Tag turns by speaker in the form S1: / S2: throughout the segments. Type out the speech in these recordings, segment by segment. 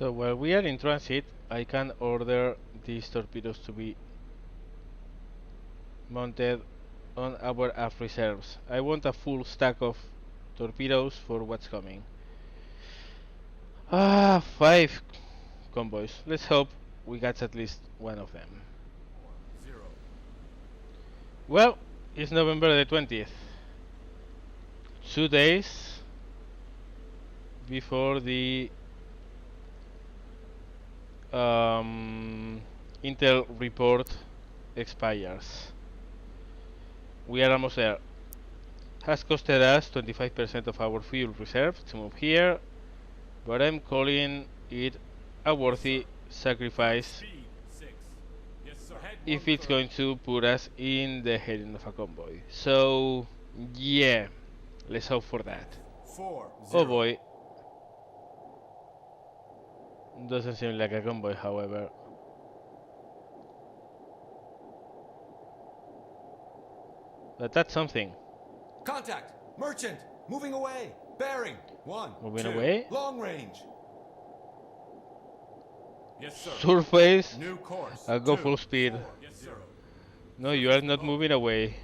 S1: So while we are in transit, I can order these torpedoes to be mounted on our aft reserves. I want a full stack of torpedoes for what's coming. 5 convoys. Let's hope we catch at least one of them. Well, it's November the 20th. 2 days before the Intel report expires. We are almost there. Has costed us 25% of our fuel reserve to move here, but I'm calling it a worthy sacrifice if it's going to put us in the heading of a convoy. So yeah, let's hope for that. Oh boy. Doesn't seem like a convoy, however. But that's something.
S2: Contact! Merchant! Moving away! Bearing! 1,
S1: Moving
S2: 2,
S1: away.
S2: long range!
S3: Yes, sir.
S1: Surface.
S3: New course.
S1: I'll go
S3: 2,
S1: full speed.
S3: 4. Yes, sir.
S1: No, you are not moving away.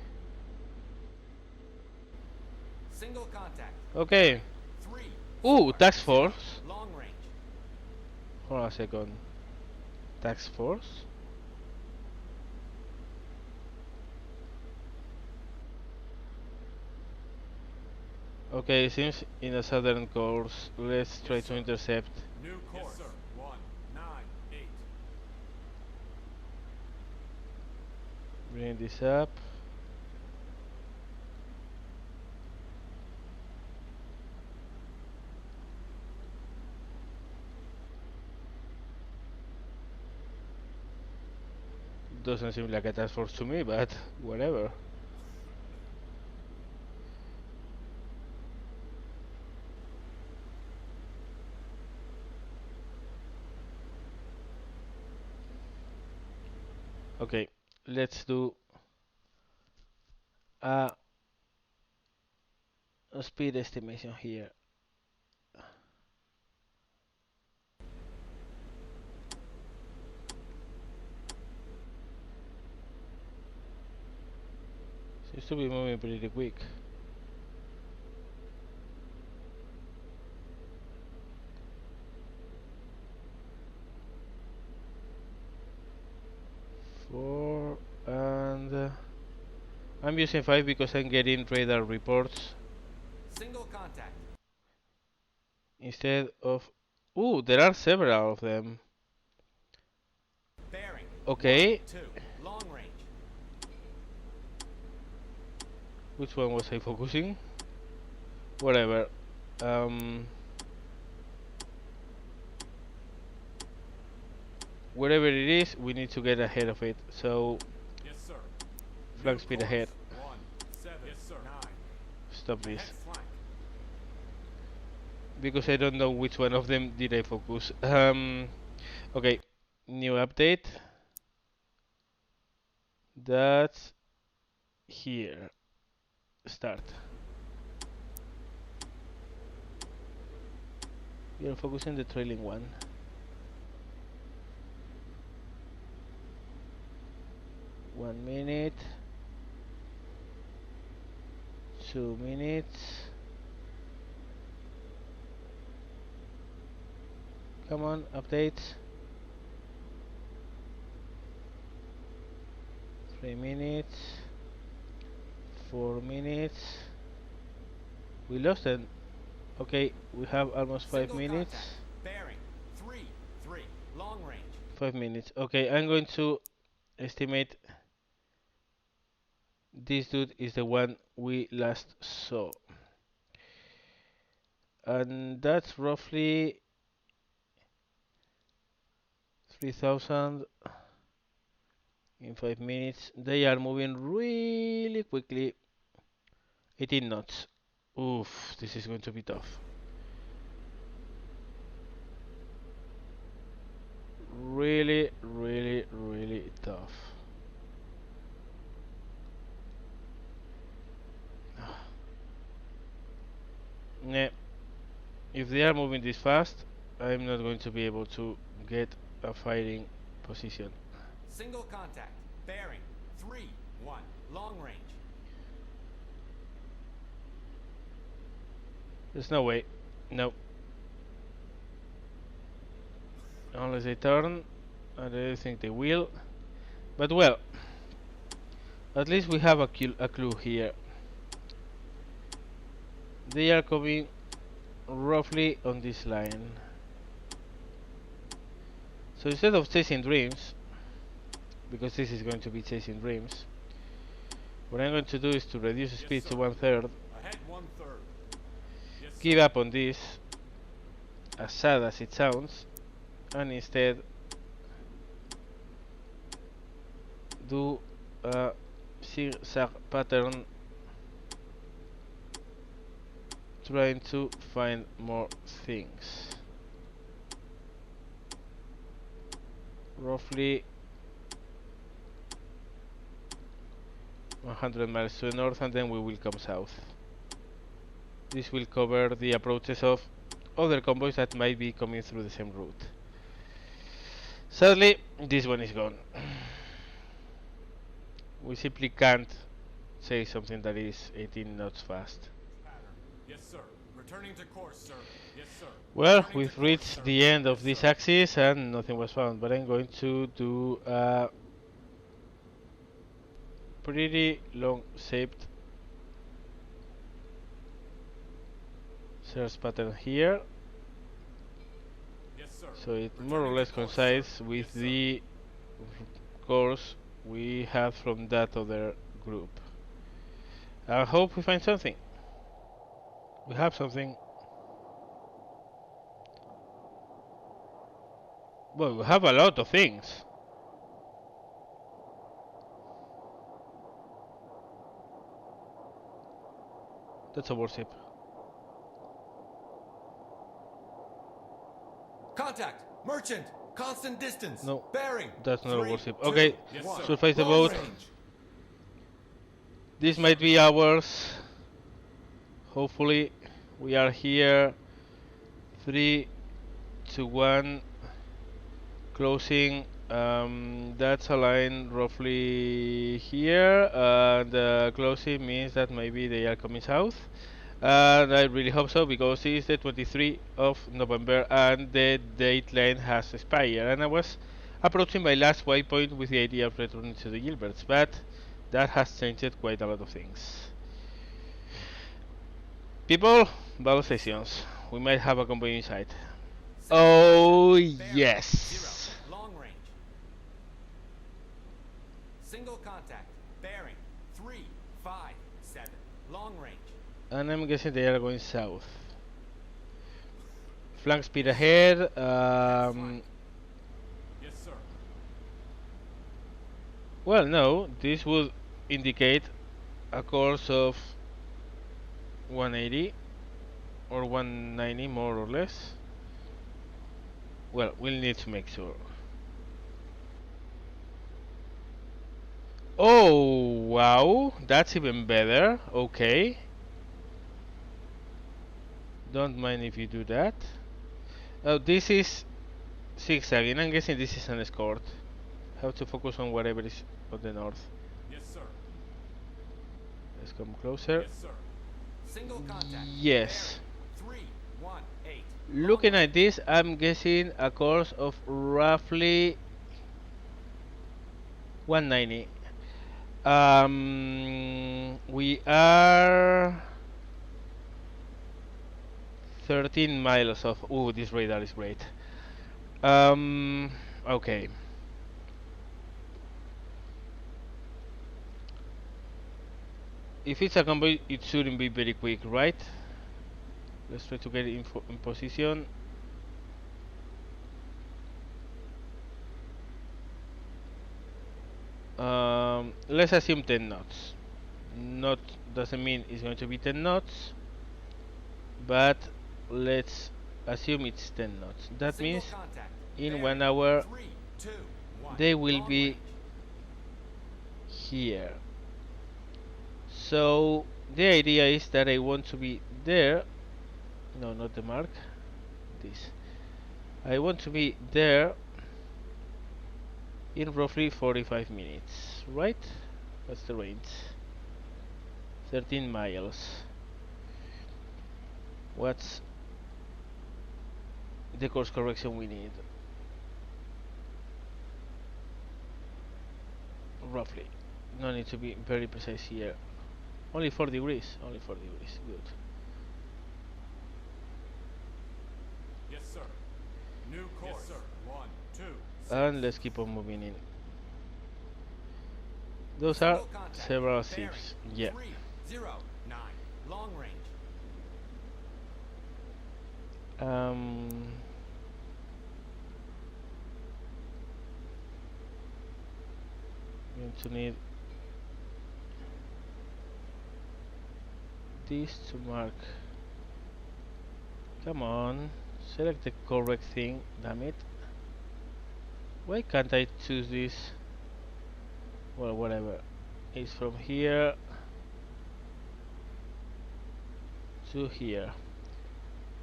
S2: Single contact.
S1: Okay.
S2: 3.
S1: Ooh, task force.
S2: Long range.
S1: Hold on a second. Task force? Okay, it seems in a southern course. Let's try to intercept.
S3: New course. Yes, sir. 1, 9, 8.
S1: Bring this up. Doesn't seem like a task force to me, but whatever. Okay, let's do a speed estimation here. Seems to be moving pretty quick. Four and I'm using 5 because I'm getting radar reports
S2: Single contact.
S1: instead of. Ooh, there are several of them.
S2: Bearing.
S1: Okay.
S2: 2. Long range.
S1: Which one was I focusing? Whatever. Wherever it is, we need to get ahead of it. So,
S3: Yes, sir.
S1: flank speed ahead.
S3: 1, 7. Yes, sir. 9.
S1: Stop this.
S3: Ahead flank.
S1: Because I don't know which one of them did I focus. Okay, new update. That's here. Start. We are focusing the trailing one. One minute. 2 minutes. Come on, update. 3 minutes. 4 minutes. We lost it. Okay, we have almost 5
S2: Single
S1: minutes.
S2: contact. Bearing. 3, 3. Long range.
S1: 5 minutes. Okay, I'm going to estimate this dude is the one we last saw. And that's roughly 3,000 in 5 minutes. They are moving really quickly. 18 knots. Oof, this is going to be tough. Really, really, really tough. Nah. If they are moving this fast, I'm not going to be able to get a firing position.
S2: Single contact. Bearing. 3-1. Long range.
S1: There's no way. No. Unless they turn, and I don't think they will. But well, at least we have a clue here. They are coming roughly on this line. So instead of chasing dreams, because this is going to be chasing dreams, what I'm going to do is to reduce speed to 1/3,
S3: Ahead 1/3. Yes, sir.
S1: give up on this, as sad as it sounds, and instead do a zigzag pattern, trying to find more things. Roughly 100 miles to the north, and then we will come south. This will cover the approaches of other convoys that might be coming through the same route. Sadly, this one is gone. We simply can't say something that is 18 knots fast.
S3: Pattern. Yes, sir. Returning to course, sir. Yes, sir.
S1: Well,
S3: Returning
S1: we've
S3: to course,
S1: reached
S3: sir.
S1: the end of
S3: Yes,
S1: this
S3: sir.
S1: axis and nothing was found, but I'm going to do a pretty long shaped search pattern here,
S3: Yes, sir.
S1: so it
S3: Returning
S1: more or
S3: to
S1: less
S3: course,
S1: coincides
S3: sir.
S1: with
S3: Yes, sir.
S1: the course we have from that other group. I hope we find something. We have something. Well, we have a lot of things. That's a warship.
S2: Contact. Merchant. Constant distance.
S1: No,
S2: Bearing.
S1: that's not a
S2: 3,
S1: warship.
S2: 2,
S1: Okay,
S3: Yes,
S2: 1.
S3: sir.
S1: surface the
S2: Long
S1: boat.
S2: range.
S1: This might be ours. Hopefully, we are here. 3, 2, 1. Closing. That's a line roughly here, and closing means that maybe they are coming south. And I really hope so, because it is the 23rd of November and the date line has expired. And I was approaching my last waypoint with the idea of returning to the Gilberts, but that has changed quite a lot of things. People, battle stations. We might have a convoy inside.
S2: Single
S1: Oh,
S2: contact. Bearing.
S1: yes.
S2: 0. Long range. Single contact. Bearing. 3, 5, 7. Long range.
S1: And I'm guessing they are going south. Flank speed ahead.
S3: Yes, sir.
S1: Well, no, this would indicate a course of 180 or 190, more or less. Well, we'll need to make sure. Oh, wow, that's even better. Okay. Don't mind if you do that. Oh, this is zigzagging. I'm guessing this is an escort. Have to focus on whatever is on the north.
S3: Yes, sir.
S1: Let's come closer.
S3: Yes, sir.
S2: Single contact.
S1: Yes.
S2: Bearing. 3, 1, 8.
S1: Looking at this, I'm guessing a course of roughly 190. We are 13 miles off. Ooh, this radar is great. Okay. If it's a convoy, it shouldn't be very quick, right? Let's try to get it in position. Let's assume 10 knots. Not doesn't mean it's going to be 10 knots, but let's assume it's 10 knots. That
S2: Single
S1: means
S2: contact.
S1: in
S2: Bearing.
S1: 1 hour
S2: 3, 2, 1.
S1: they will
S2: Long
S1: be
S2: range.
S1: here. So the idea is that I want to be there. No, not the mark. This. I want to be there in roughly 45 minutes, right? What's the range? 13 miles. What's the course correction we need? Roughly. No need to be very precise here. Only 4 degrees. Only 4 degrees. Good.
S3: Yes, sir. New course. Yes, sir. 1, 2, 6.
S1: And let's keep on moving in. Those are
S2: Single contact.
S1: several
S2: Bearing.
S1: ships. Yeah.
S2: 309. Long range.
S1: Going to need this to mark. Come on, select the correct thing, damn it. Why can't I choose this? Well, whatever. It's from here to here.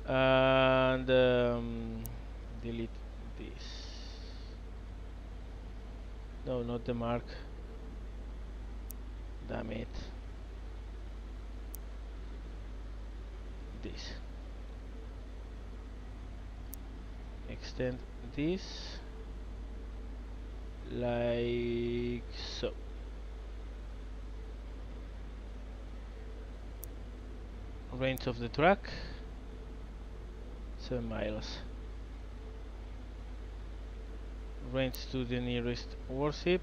S1: And delete this. No, not the mark. Damn it. This. Extend this like so. Range of the track 7 miles. Range to the nearest warship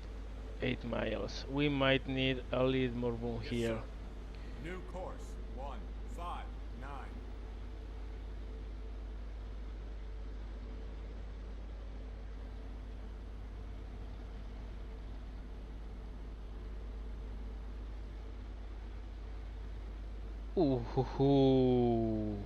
S1: 8 miles. We might need a little more room
S3: Yes,
S1: here.
S3: sir. New course. 1, 5, 9.
S1: Ooh hoo hoo.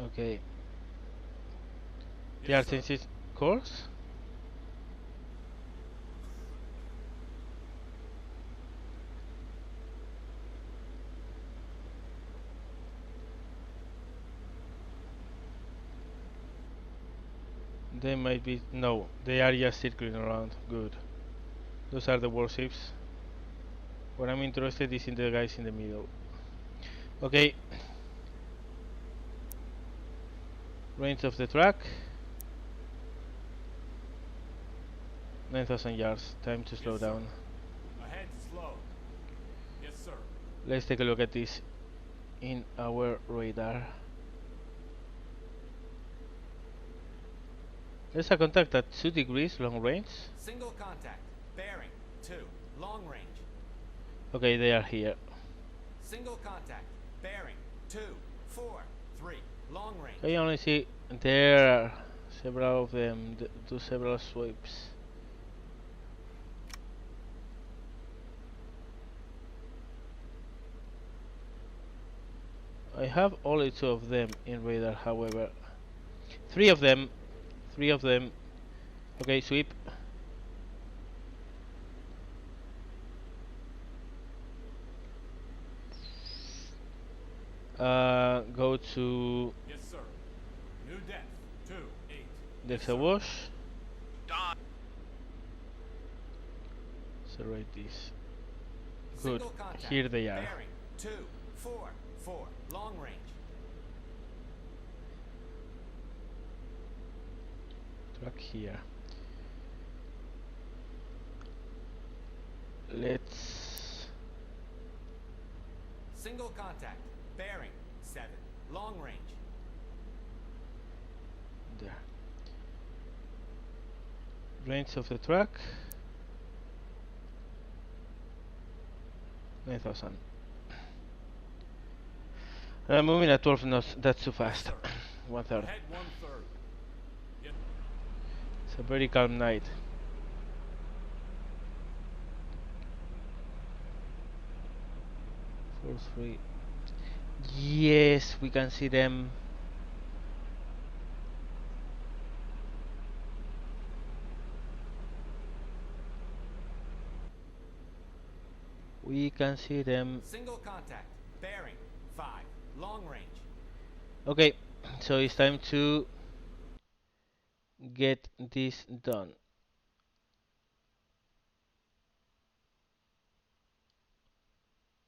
S1: Okay. They are
S3: Yes, sir.
S1: changing course. They might be no. They are just circling around. Good. Those are the warships. What I'm interested is in the guys in the middle. Okay. Range of the track 9,000 yards. Time to slow
S3: Yes, sir.
S1: down.
S3: Ahead slow. Yes, sir.
S1: Let's take a look at this in our radar. There's a contact at 2 degrees long range.
S2: Single contact. Bearing. 2. Long range.
S1: Okay, they are here.
S2: Single contact. Bearing. 2, 4, 3. Long range.
S1: I only see there are several of them do several sweeps. I have only 2 of them in radar, however. 3 of them. 3 of them. Okay, sweep. Go to
S3: Yes, sir. New depth. 2, 8.
S1: Dexa wash. So write this. Good.
S2: Single contact.
S1: Here they are.
S2: Bearing. 2, 4, 4. Long range.
S1: Track here. Let's
S2: Single contact. Bearing. 7. Long range.
S1: there. Range of the track 9,000. I'm moving at 12 knots. That's too fast.
S3: sir.
S1: 1/3.
S3: Ahead 1/3. Yes.
S1: It's a very calm night. Four, 3. Yes, we can see them. We can see them.
S2: Single contact. Bearing. 5. Long range.
S1: Okay, so it's time to get this done.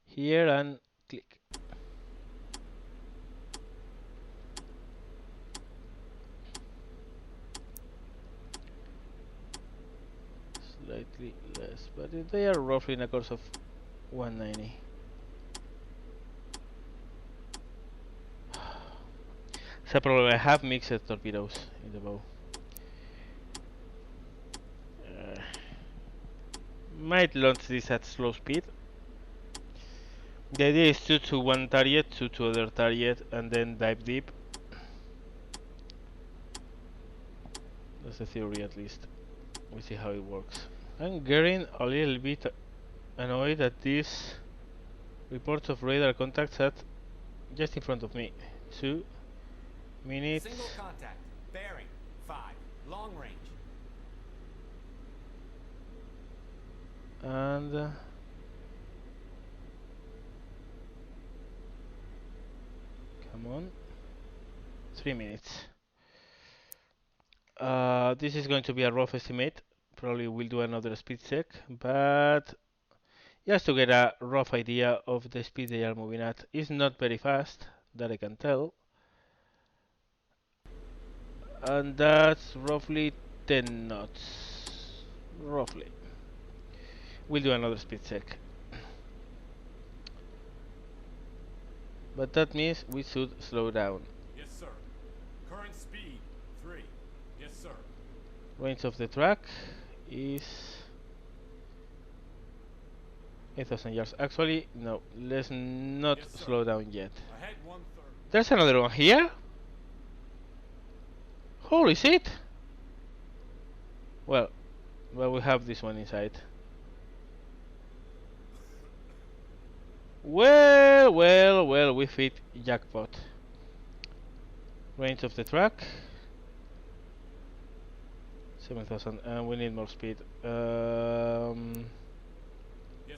S1: Here and click. Slightly less, but they are roughly in a course of 190. So probably I have mixed torpedoes in the bow. Might launch this at slow speed. The idea is to one target, to other target, and then dive deep. That's the theory, at least. We'll see how it works. I'm getting a little bit annoyed at these reports of radar contacts at just in front of me. 2 minutes.
S2: Single contact. Bearing. 5. Long range.
S1: And come on, 3 minutes. This is going to be a rough estimate. Probably we'll do another speed check, but just to get a rough idea of the speed they are moving at. It's not very fast, that I can tell. And that's roughly 10 knots. Roughly. We'll do another speed check. But that means we should slow down.
S3: Yes, sir. Current speed 3. Yes, sir.
S1: Range of the track is 8,000 yards. Actually, no, let's not
S3: Yes, sir.
S1: slow down yet.
S3: Ahead 1/3.
S1: There's another one here. Holy shit! Well, we have this one inside. Well, we fit jackpot. Range of the track 7,000, and we need more speed.
S3: Yes,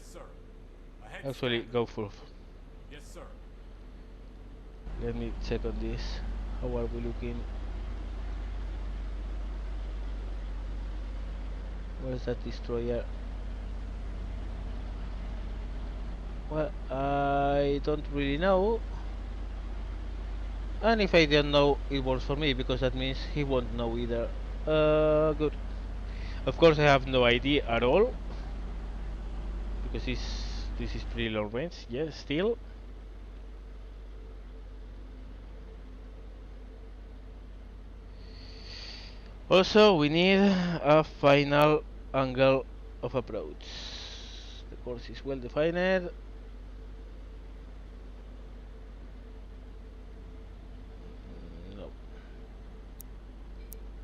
S3: sir. Ahead
S1: Actually,
S3: standard.
S1: go full.
S3: Yes, sir.
S1: Let me check on this. How are we looking? Where's that destroyer? Well, I don't really know. And if I don't know, it works for me, because that means he won't know either. Good. Of course, I have no idea at all, because this is pretty long range. Yes, still. Also, we need a final angle of approach. The course is well defined. No,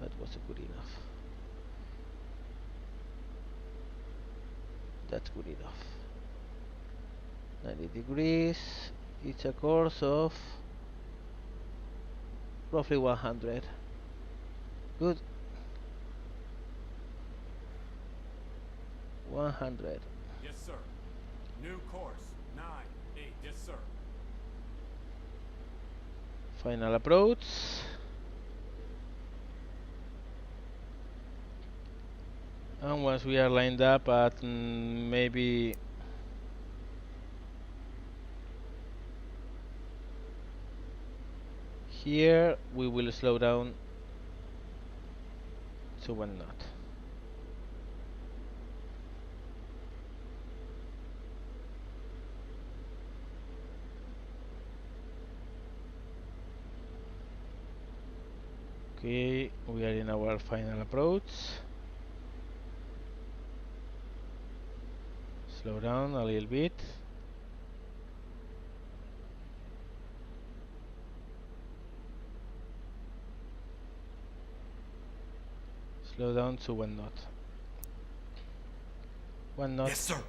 S1: that wasn't good enough. That's good enough. 90 degrees. It's a course of roughly 100. Good. 100.
S3: Yes, sir. New course 9, 8. Yes, sir.
S1: Final approach. And once we are lined up at maybe here, we will slow down to 1 knot. Okay, we are in our final approach. Slow down a little bit. Slow down to 1 knot. 1 knot.
S2: Yes, sir.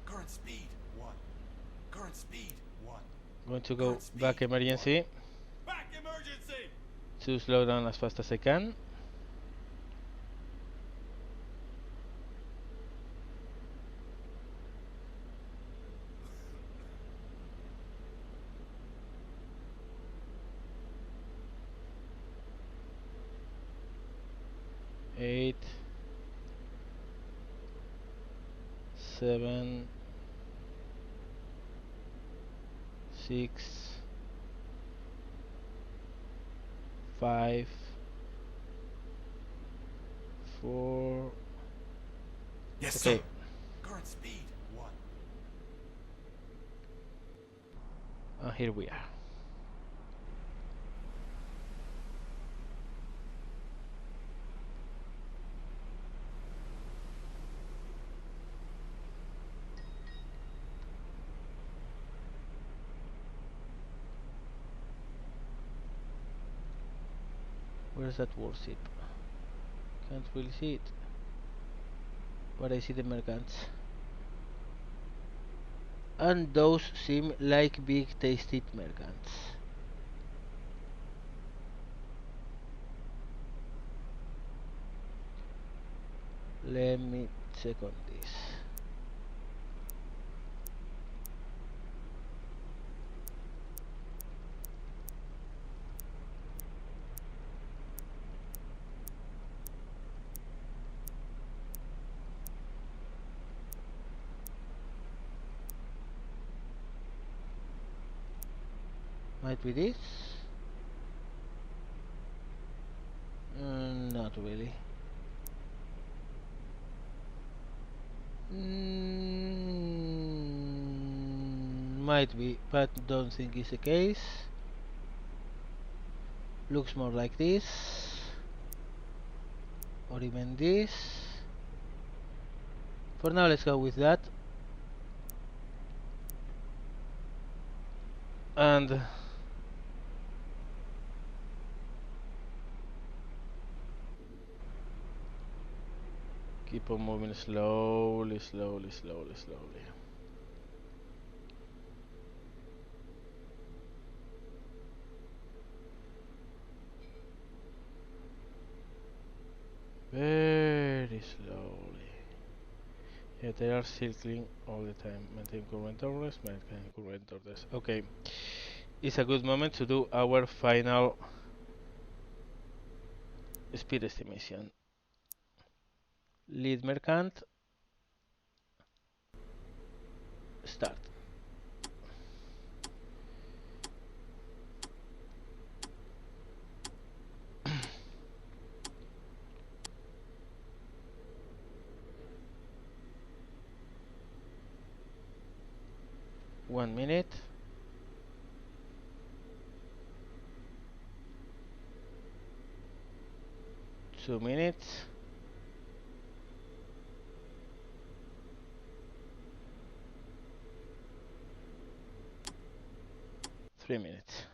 S2: Current speed 1. Current speed 1.
S1: Going to go
S2: Current speed,
S1: back emergency
S3: Back emergency.
S1: to slow down as fast as I can. 8, 7, 6, 5, 4.
S2: Yes,
S1: Okay.
S2: sir. Current speed 1.
S1: And here we are. Where's that warship? Can't really see it. But I see the merchants. And those seem like big tasty merchants. Let me check on this. Might be this? Not really. Might be, but don't think it's the case. Looks more like this. Or even this. For now, let's go with that. And keep on moving slowly, slowly, slowly, slowly. Very slowly. Yeah, they are circling all the time. Maintain current orders, maintain current orders. Okay. It's a good moment to do our final speed estimation. Lead merchant. Start. One minute. 2 minutes. 3 minutes.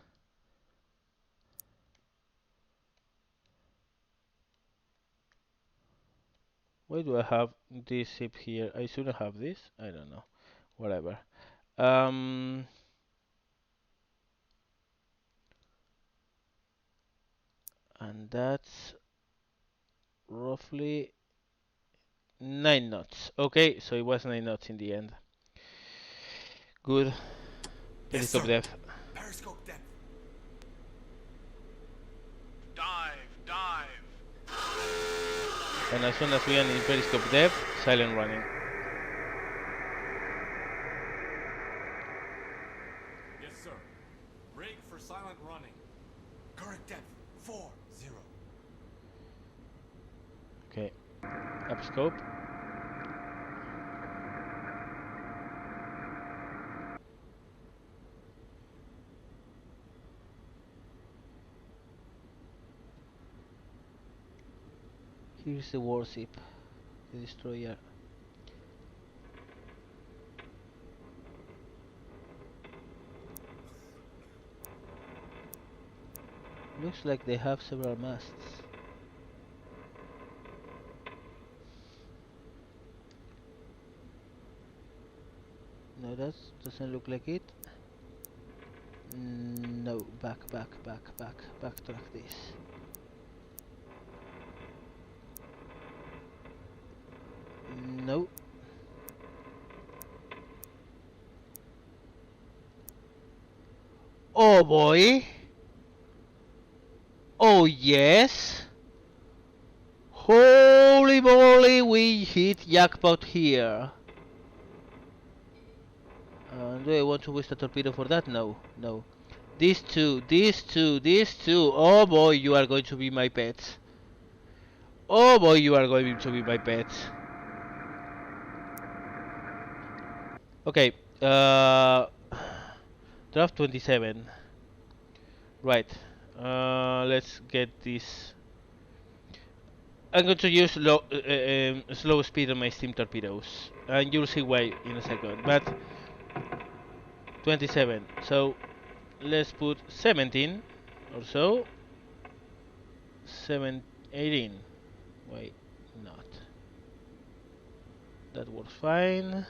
S1: Why do I have this ship here? I shouldn't have this. I don't know. Whatever. And that's roughly 9 knots. Okay, so it was 9 knots in the end. Good.
S2: Yes,
S1: Periscope
S2: sir.
S1: depth.
S2: Periscope depth.
S3: Dive.
S1: And as soon as we are in periscope depth, silent running.
S3: Yes, sir. Rig for silent running.
S2: Current depth 40.
S1: Okay. Upscope. Here's the warship, the destroyer. Looks like they have several masts. No, that doesn't look like it. No, backtrack this. No. Oh boy. Oh yes. Holy moly, we hit jackpot here. Do I want to waste a torpedo for that? No, no. These two, these two, these two. Oh boy, you are going to be my pets. Oh boy, you are going to be my pets. Okay, draft 27. Right, let's get this. I'm going to use slow speed on my steam torpedoes, and you'll see why in a second. But 27, so let's put 17 or so. 18. Why not? That works fine.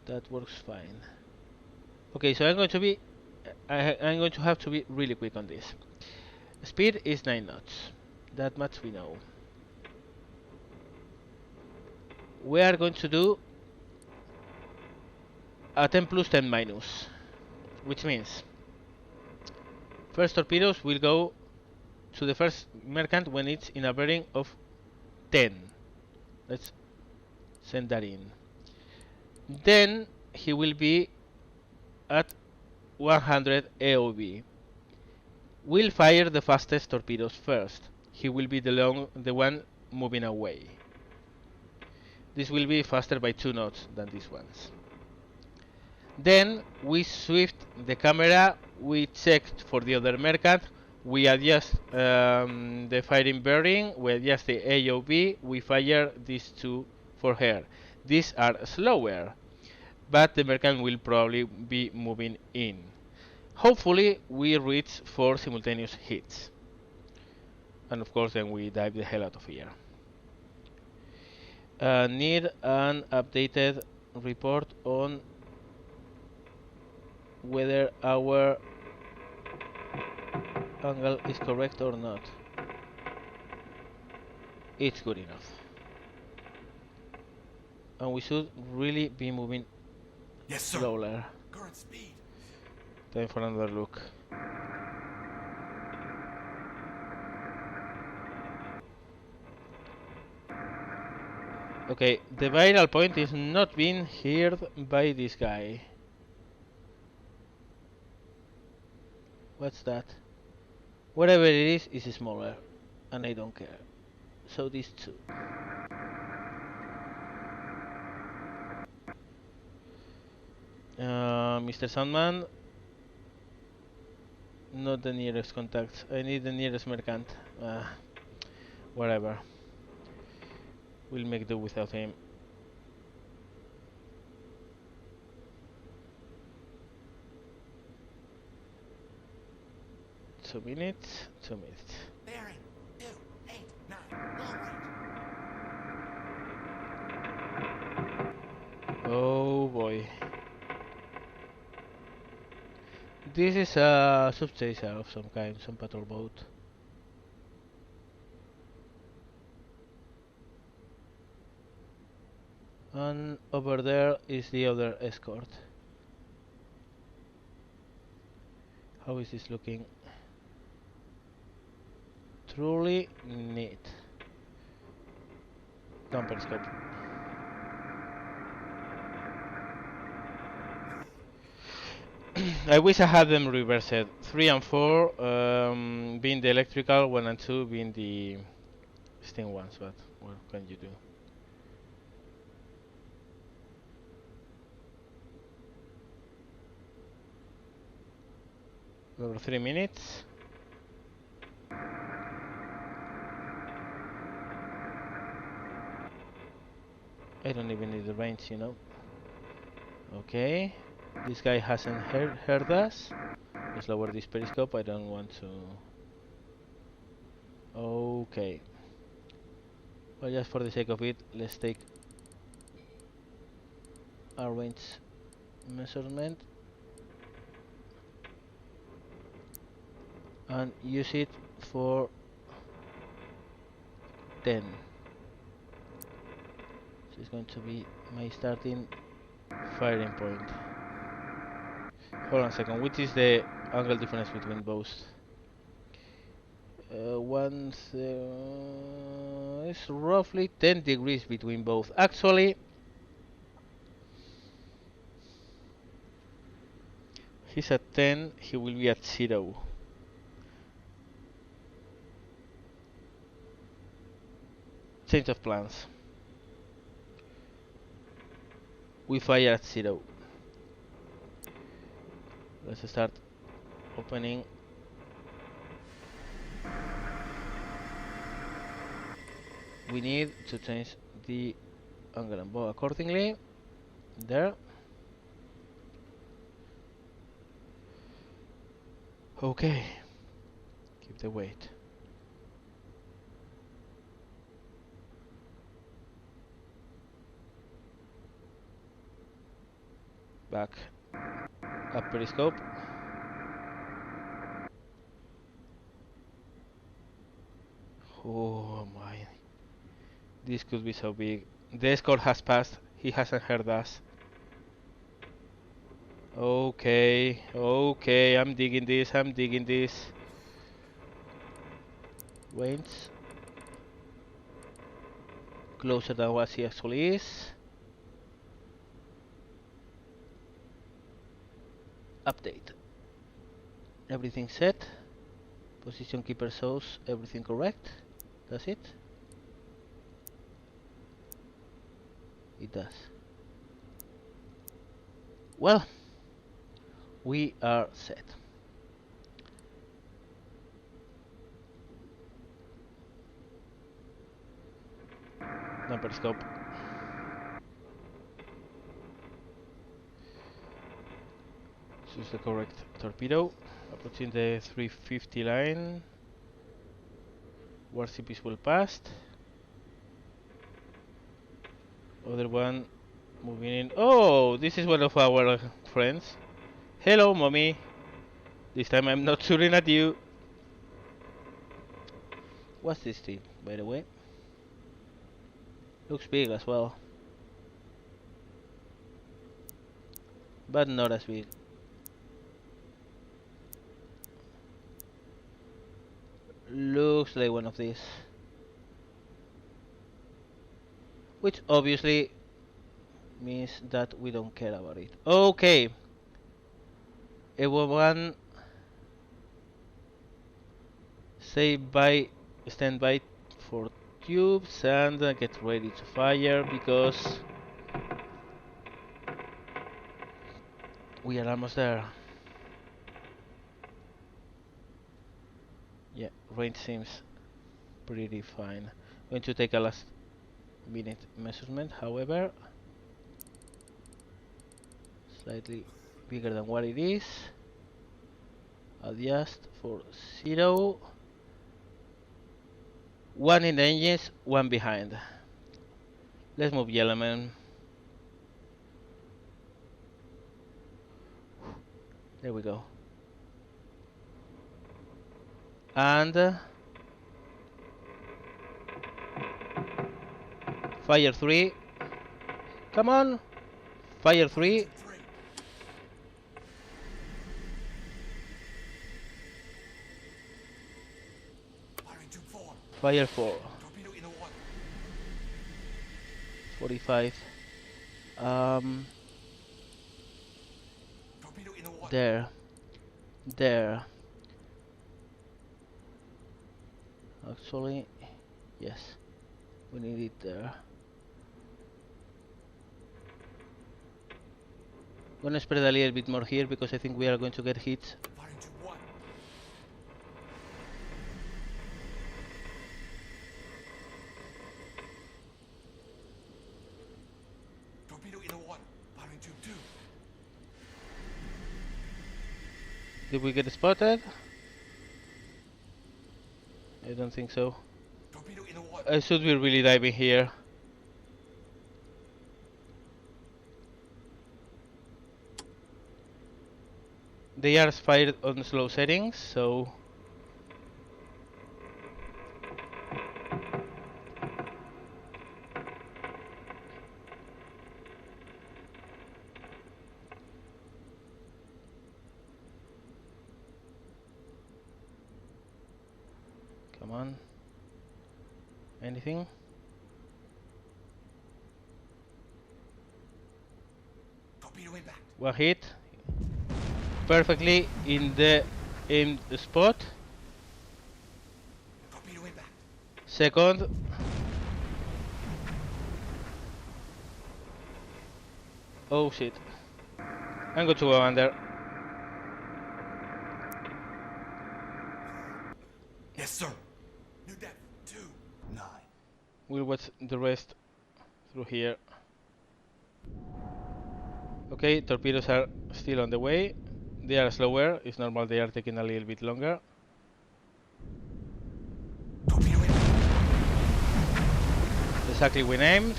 S1: That works fine. Okay, so I'm going to be. I'm going to have to be really quick on this. Speed is 9 knots. That much we know. We are going to do a 10 plus 10 minus, which means first torpedoes will go to the first merchant when it's in a bearing of 10. Let's send that in. Then he will be at 100 AOV. We'll fire the fastest torpedoes first. He will be the one moving away. This will be faster by 2 knots than these ones. Then we shift the camera, we check for the other merchant, we adjust the firing bearing, we adjust the AOV, we fire these two for her. These are slower, but the merchant will probably be moving in. Hopefully we reach 4 simultaneous hits. And of course then we dive the hell out of here. Need an updated report on whether our angle is correct or not. It's good enough. And we should really be moving slower.
S2: Current speed.
S1: Time for another look. Okay, the viral point is not being heard by this guy. What's that? Whatever it is smaller, and I don't care. So these two. Mr. Sandman, not the nearest contact. I need the nearest merchant. Whatever. We'll make do without him. Two minutes.
S2: Bearing 2, 8, 9, long range.
S1: Oh boy. This is a subchaser of some kind, some patrol boat. And over there is the other escort. How is this looking? Truly neat. Down periscope. I wish I had them reversed. 3 and 4 being the electrical, 1 and 2 being the steam ones, but what can you do? Over 3 minutes. I don't even need the range, you know. Okay. This guy hasn't heard us. Let's lower this periscope. I don't want to. Okay. Well, just for the sake of it, let's take a range measurement and use it for 10. So it's going to be my starting firing point. Hold on a second, which is the angle difference between both? it's roughly 10 degrees between both. Actually, he's at 10, he will be at 0. Change of plans. We fire at 0. Let's start opening. We need to change the angle and bow accordingly. There. Okay. Keep the weight. Back up periscope. Oh my. This could be so big. The escort has passed. He hasn't heard us. Okay, okay, I'm digging this, I'm digging this. Wains. Closer than what he actually is. Update. Everything set. Position keeper shows everything correct. Does it? It does. Well, we are set. Now periscope. Choose the correct torpedo. Approaching the 350 line. Warship is well past. Other one moving in. Oh, this is one of our friends. Hello, mommy. This time I'm not shooting at you. What's this thing, by the way? Looks big as well. But not as big. Looks like one of these. Which obviously means that we don't care about it. Okay. Everyone say bye, stand by for tubes and get ready to fire because we are almost there. Yeah, range seems pretty fine. Going to take a last minute measurement, however, slightly bigger than what it is. Adjust for 0. 1 in the engines, 1 behind. Let's move yellow man. There we go. And fire 3. Come on. Fire 3. Fire 4. 45. There. There. Actually, yes. We need it there. Gonna spread a little bit more here because I think we are going to get hit. Did we get spotted? I don't think so. I should be really diving here. They are fired on slow settings, so Come on. Anything?
S2: Torpedo impact.
S1: One hit. Perfectly in the aimed spot.
S2: Torpedo impact.
S1: Second. Oh shit. I'm going to go under.
S2: Yes, sir. New depth 2-9.
S1: We'll watch the rest through here. Okay, torpedoes are still on the way. They are slower. It's normal they are taking a little bit longer.
S2: Torpedo impact.
S1: Exactly when aimed.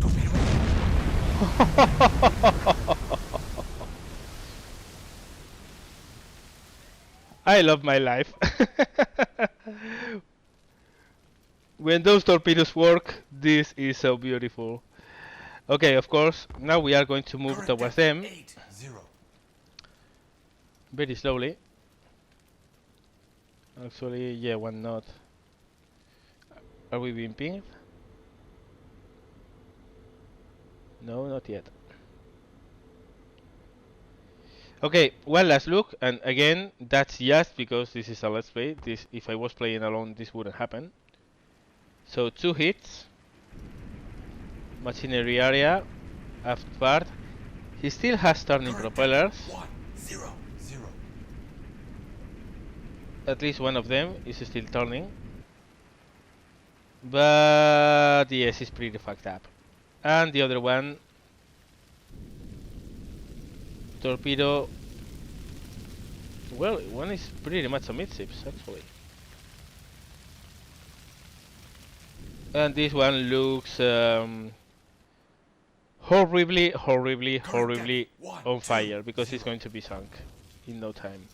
S2: Torpedo impact.
S1: I love my life. When those torpedoes work, this is so beautiful. Okay, of course, now we are going to move
S2: Current
S1: towards
S2: depth
S1: them
S2: 8-0.
S1: very slowly. Actually, yeah, one knot. Are we being pinged? No, not yet. Okay, one last look, and again, that's just because this is a let's play. This, if I was playing alone, this wouldn't happen. So 2 hits. Machinery area, aft part. He still has turning
S2: Current
S1: propellers.
S2: depth 1-0-0.
S1: At least one of them is still turning. But yes, it's pretty fucked up. And the other one, torpedo. Well, one is pretty much a midships actually. And this one looks horribly on fire because it's going to be sunk in no time.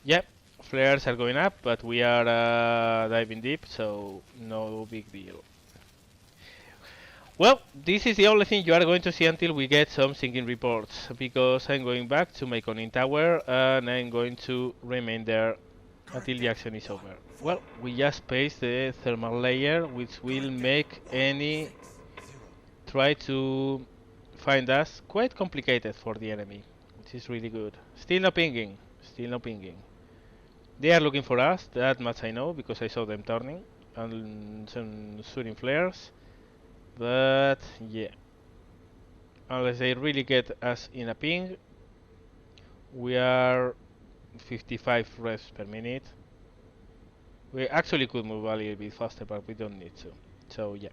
S1: Yep, flares are going up, but we are diving deep, so no big deal. Well, this is the only thing you are going to see until we get some sinking reports, because I'm going back to my conning tower and I'm going to remain there until the action is over. Well, we just paste the thermal layer, which will make any try to find us quite complicated for the enemy, which is really good. Still no pinging, still no pinging. They are looking for us, that much I know, because I saw them turning and some shooting flares. But yeah, unless they really get us in a ping, we are 55 revs per minute. We actually could move a little bit faster, but we don't need to. So yeah.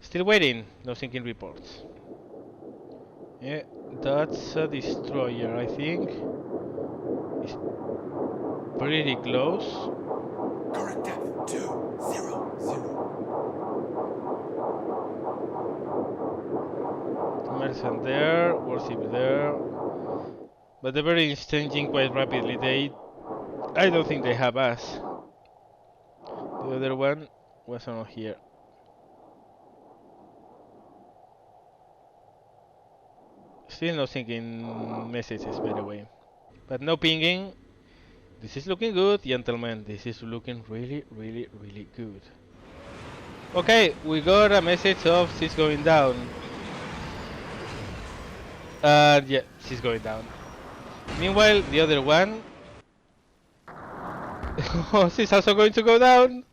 S1: Still waiting, no sinking reports. Yeah, that's a destroyer, I think. It's pretty close.
S2: Current depth 2-0-0.
S1: Merchant there, warship there. But the berry is changing quite rapidly. I don't think they have us. The other one was on here. Still no sinking messages, by the way. But no pinging. This is looking good, gentlemen. This is looking really good. Okay, we got a message of she's going down. Yeah, she's going down. Meanwhile, the other one... oh, she's also going to go down.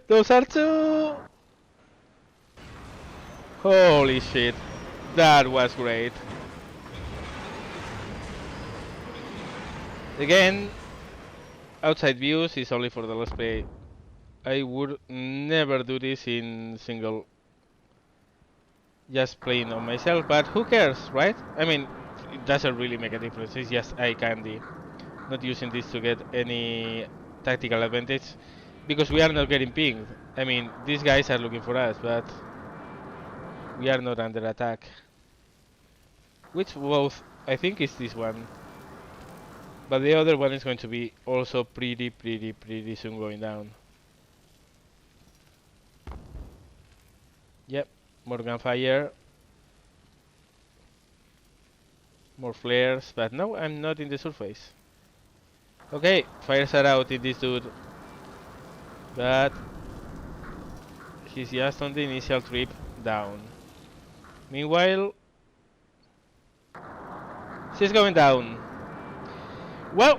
S1: Those are two. Holy shit. That was great. Again, outside views is only for the let's play. I would never do this in single, just playing on myself, but who cares, right? I mean, it doesn't really make a difference, it's just eye candy. Not using this to get any tactical advantage, because we are not getting pinged. I mean, these guys are looking for us, but we are not under attack. Which both, I think is this one. But the other one is going to be also pretty soon going down. Yep, more gunfire. More flares, but no, I'm not in the surface. Okay, fires are out in this dude. But he's just on the initial trip down. Meanwhile, she's going down. Well,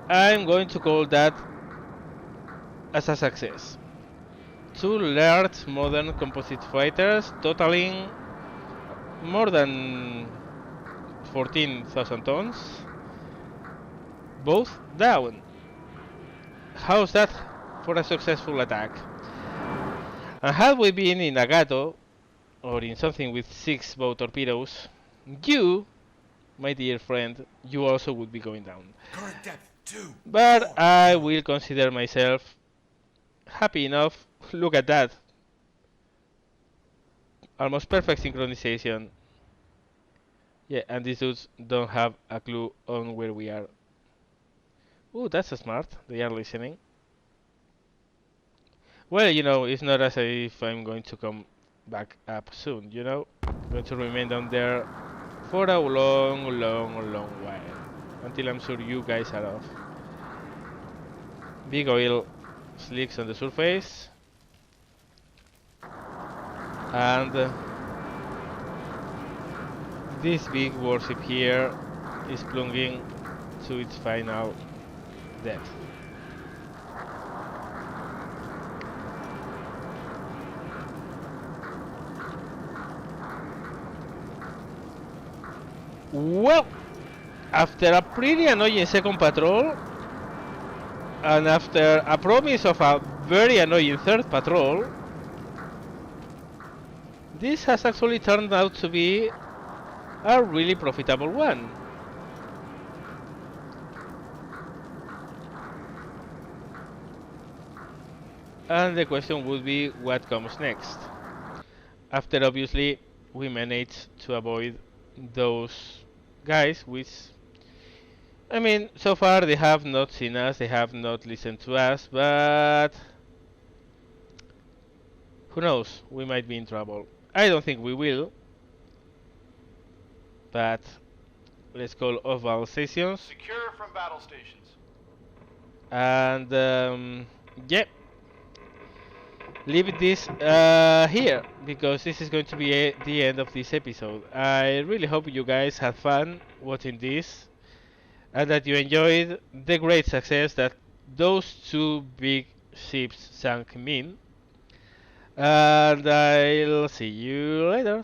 S1: I'm going to call that as a success. 2 large modern composite fighters totaling more than 14,000 tons, both down. How's that for a successful attack? And had we been in Nagato, or in something with 6 bow torpedoes, you, my dear friend, you also would be going down.
S2: Current depth 2.
S1: But
S2: 4.
S1: I will consider myself happy enough. Look at that. Almost perfect synchronization. Yeah, and these dudes don't have a clue on where we are. Ooh, that's smart. They are listening. Well, you know, it's not as if I'm going to come back up soon, you know? I'm going to remain down there for a long, long, long while. Until I'm sure you guys are off. Big oil slicks on the surface. And this big warship here is plunging to its final death. Well, after a pretty annoying second patrol, and after a promise of a very annoying third patrol, this has actually turned out to be a really profitable one. And the question would be, what comes next? After obviously we managed to avoid those guys, which, I mean, so far they have not seen us, they have not listened to us, but who knows, we might be in trouble. I don't think we will, but let's call off all stations.
S3: Secure from battle stations.
S1: And yeah, leave this here, because this is going to be the end of this episode. I really hope you guys had fun watching this, and that you enjoyed the great success that those 2 big ships sank mean. And I'll see you later.